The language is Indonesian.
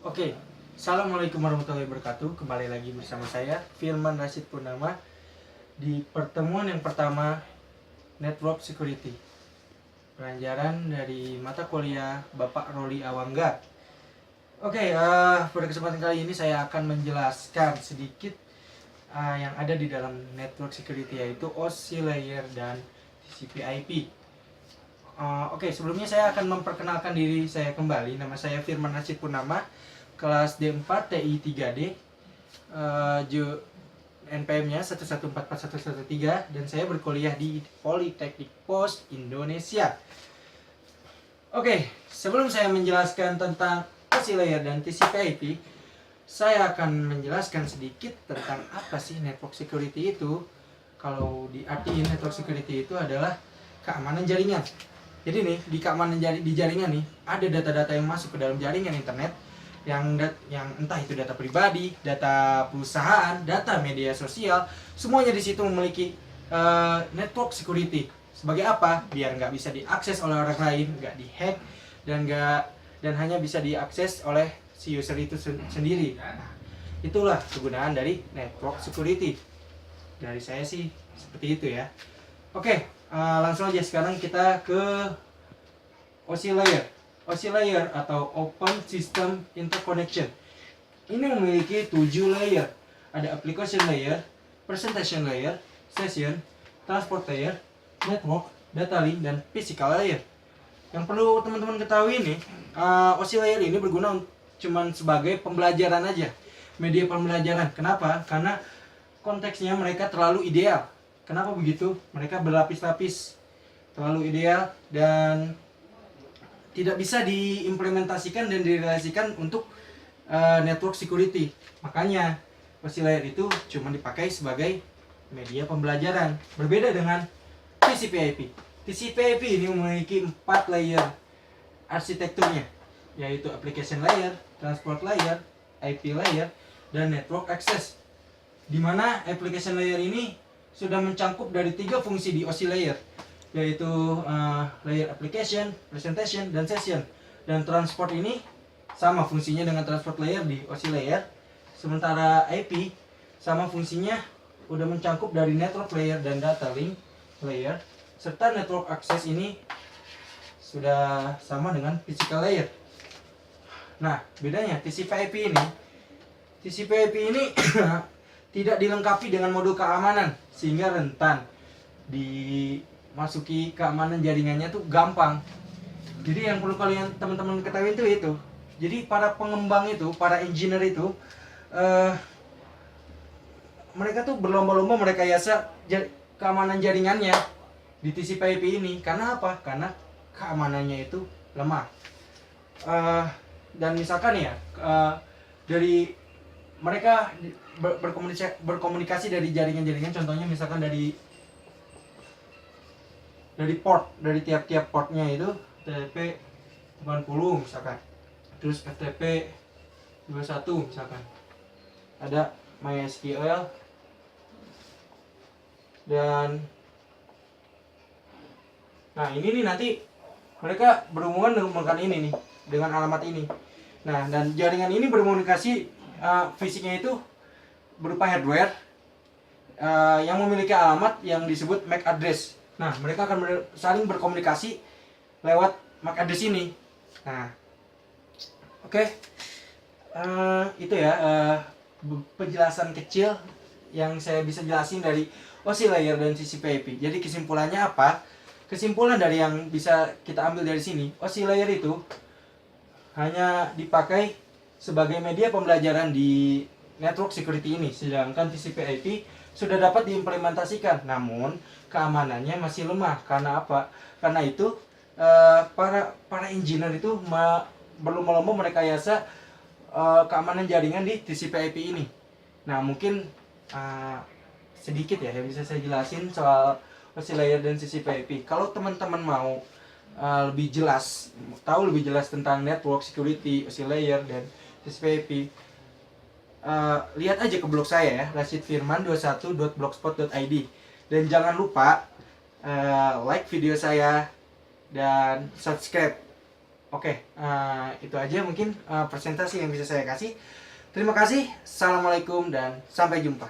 Oke, Assalamualaikum warahmatullahi wabarakatuh. Kembali lagi bersama saya, Firman Rashid Purnama, di pertemuan yang pertama Network Security, pelajaran dari mata kuliah Bapak Roli Awangga. Oke, pada kesempatan kali ini saya akan menjelaskan sedikit yang ada di dalam Network Security, yaitu OSI Layer dan TCP/IP. Oke, sebelumnya saya akan memperkenalkan diri saya kembali. Nama saya Firman Rashid Purnama, kelas D4 TI 3D, NPM-nya 1144113, dan saya berkuliah di Politeknik Pos Indonesia. Oke, sebelum saya menjelaskan tentang OSI Layer dan TCP/IP, saya akan menjelaskan sedikit tentang apa sih network security itu. Kalau diartiin, network security itu adalah keamanan jaringan. Jadi nih, di keamanan di jaringan nih, ada data-data yang masuk ke dalam jaringan internet yang entah itu data pribadi, data perusahaan, data media sosial, semuanya di situ memiliki network security. Sebagai apa? Biar nggak bisa diakses oleh orang lain, nggak dihack, dan hanya bisa diakses oleh si user itu sendiri. Nah, itulah kegunaan dari network security. Dari saya sih seperti itu ya. Oke, langsung aja sekarang kita ke OSI Layer. OSI Layer atau Open System Interconnection ini memiliki 7 layer. Ada application layer, presentation layer, session, transport layer, network, data link, dan physical layer. Yang perlu teman-teman ketahui nih, OSI Layer ini berguna cuman sebagai pembelajaran aja, media pembelajaran. Kenapa? Karena konteksnya mereka terlalu ideal. Kenapa begitu? Mereka berlapis-lapis, terlalu ideal dan tidak bisa diimplementasikan dan direalisasikan untuk network security. Makanya OSI Layer itu cuma dipakai sebagai media pembelajaran. Berbeda dengan TCP/IP. TCP/IP ini memiliki 4 layer arsitekturnya, yaitu application layer, transport layer, IP layer, dan network access. Di mana application layer ini sudah mencangkup dari 3 fungsi di OSI Layer, yaitu layer application, presentation, dan session. Dan transport ini sama fungsinya dengan transport layer di OSI Layer. Sementara IP sama fungsinya udah mencangkup dari network layer dan data link layer, serta network access ini sudah sama dengan physical layer. Nah, bedanya TCP/IP ini tidak dilengkapi dengan modul keamanan, sehingga rentan dimasuki keamanan jaringannya tuh gampang. Jadi yang perlu kalian teman-teman ketahui itu. Jadi para pengembang itu, para engineer itu, mereka tuh berlomba-lomba merekayasa keamanan jaringannya di TCP/IP ini. Karena apa? Karena keamanannya itu lemah. Dan misalkan ya, dari mereka berkomunikasi dari jaringan-jaringan, contohnya misalkan dari port, dari tiap-tiap portnya itu TCP 80 misalkan, terus FTP 21 misalkan, ada MySQL, dan nah ini nih nanti mereka berhubungan dengan ini nih, dengan alamat ini. Nah, dan jaringan ini berkomunikasi, fisiknya itu berupa hardware yang memiliki alamat yang disebut MAC address. Nah, mereka akan saling berkomunikasi lewat MAC address ini. Nah, oke. Itu ya penjelasan kecil yang saya bisa jelasin dari OSI Layer dan TCP/IP. Jadi kesimpulannya apa? Kesimpulan dari yang bisa kita ambil dari sini, OSI Layer itu hanya dipakai sebagai media pembelajaran di network security ini, sedangkan TCP/IP sudah dapat diimplementasikan, namun keamanannya masih lemah. Karena apa? Karena itu para engineer itu berlomba-lomba merekayasa keamanan jaringan di TCP/IP ini. Nah, mungkin sedikit ya yang bisa saya jelasin soal OSI Layer dan TCP/IP. Kalau teman-teman mau lebih jelas, tahu lebih jelas tentang network security, OSI Layer, dan TCP/IP, lihat aja ke blog saya ya, rashidfirman21.blogspot.id. Dan jangan lupa like video saya dan subscribe Oke, itu aja mungkin presentasi yang bisa saya kasih. Terima kasih. Assalamualaikum dan sampai jumpa.